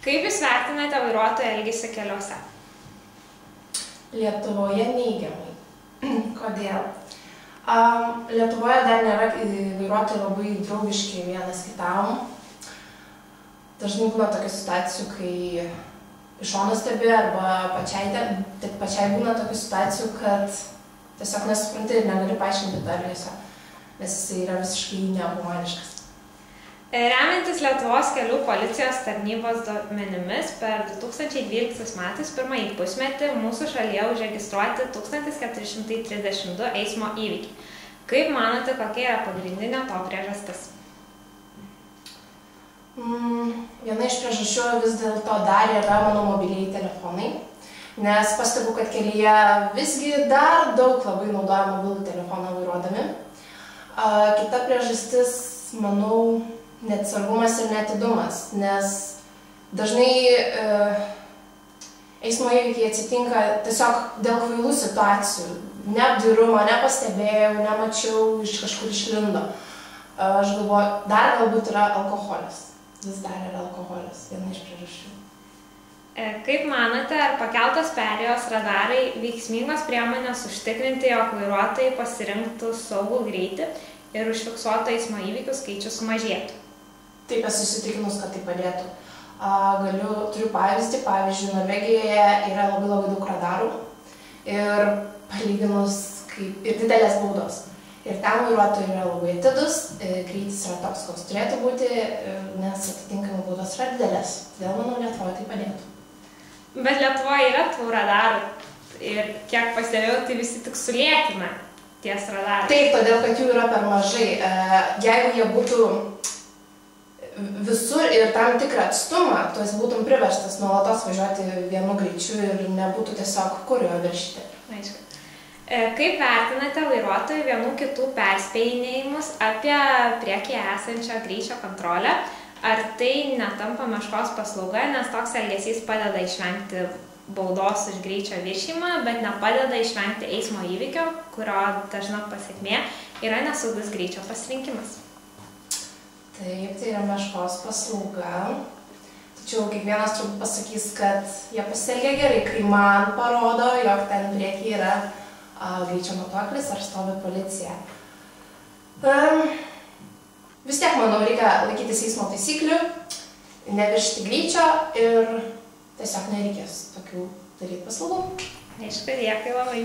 Kaip Jūs vertinate vairuotojų elgesį keliuose? Lietuvoje neigiamai. Kodėl? Lietuvoje dar nėra vairuotojai labai draugiški vienas kitam. Dažnai būna tokių situacijų, kai iš šono stebi arba pačiai būna tokių situacijų, kad tiesiog nesupranti ir negali paaiškinti to elgesio, nes jis yra visiškai nehumaniškas. Remiantis Lietuvos kelių policijos tarnybos duomenimis, per 2012 metais pirmąjį pusmetį mūsų šalyje užregistruoti 1432 eismo įvykiai. Kaip manote, kokia yra pagrindinė to priežastis? Viena iš priežasčių vis dėlto dar yra mano mobilieji telefonai, nes pastebiu, kad kelyje visgi dar daug labai naudoja mobilų telefoną vairuodami. Kita priežastis, manau, neatsargumas ir neatidumas, nes dažnai eismo įvykiai atsitinka tiesiog dėl kvailų situacijų. Neapdairumo, nepastebėjau, nemačiau, iš kažkur išlindo. Aš galvoju, dar galbūt yra alkoholis. Vis dar yra alkoholis, viena iš priežasčių. Kaip manote, ar pakeltos perėjos radarai veiksmingos priemonės užtikrinti, jog vairuotojai pasirinktų saugų greitį ir užfiksuotų eismo įvykių skaičius sumažėtų? Taip, esu įsitikinus, kad tai padėtų. Turiu pavyzdį, pavyzdžiui, Norvegijoje yra labai daug radarų ir palyginus kaip ir didelės baudos. Ir ten vairuotojai yra labai atidus, greitis yra toks, koks turėtų būti, nes atitinkamai baudos yra didelės. Todėl, manau, Lietuvoje tai padėtų. Bet Lietuvoje yra tų radarų ir kiek pastebėjau, tai visi tik sulėtina ties radarais. Taip, todėl, kad jų yra per mažai. Jeigu jie būtų visur ir tam tikrą atstumą, tu būtum priverstas nuolatos važiuoti vienu greičiu ir nebūtų tiesiog kur jo viršyti. Aišku. Kaip vertinate vairuotojų vienų kitų perspėjinėjimus apie priekyje esančią greičio kontrolę? Ar tai netampa meškos paslauga, nes toks elgesys padeda išvengti baudos už greičio viršijimą, bet nepadeda išvengti eismo įvykio, kurio dažna pasekmė yra nesaugus greičio pasirinkimas? Taip, tai yra meškos paslauga. Tačiau kiekvienas turbūt pasakys, kad jie pasielgia gerai, kai man parodo, jog ten priekyje yra greičio matuoklis ar stovi policija. Vis tiek, manau, reikia laikytis eismo taisyklių, neviršyti greičio ir tiesiog nereikės tokių daryti paslaugų. Aišku, dėkui labai.